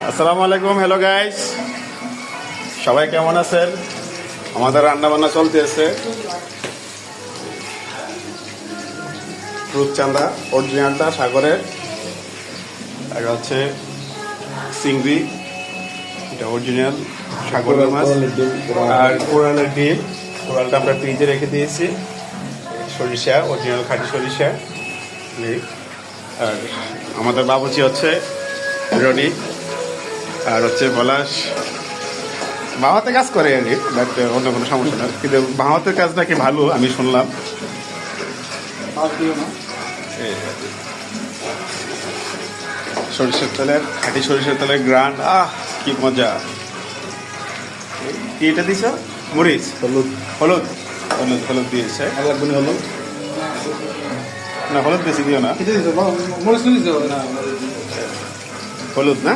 আসসালামু আলাইকুম, hello guys, সবাই কেমন আছেন? আমাদের রান্না বান্না চলতেছে। রূপচাঁদা অরিজিনালটা সাগরের, আর হচ্ছে চিংড়ি, এটা অরিজিনাল সাগরের মাছ, আর কোরালের ডিম। কোরালটা আমরা ফ্রিজে রেখে দিয়েছি। সরিষা, অরিজিনাল খাঁটি সরিষা। আর আমাদের বাবুচি হচ্ছে রনি, আর হচ্ছে পলাশ বাহাতে কাজ করে আর কি, বাট অন্য কোনো সমস্যা না। কিন্তু বাহাতের কাজটা কি ভালো আমি শুনলাম। সরিষার তেলের, খাঁটি সরিষার তেলের গ্রান্ড, কি মজা। কি এটা দিছ? মরিচ, হলুদ হলুদ হলুদ হলুদ দিয়েছে। হলুদ না, হলুদ বেশি দিও না, হলুদ না।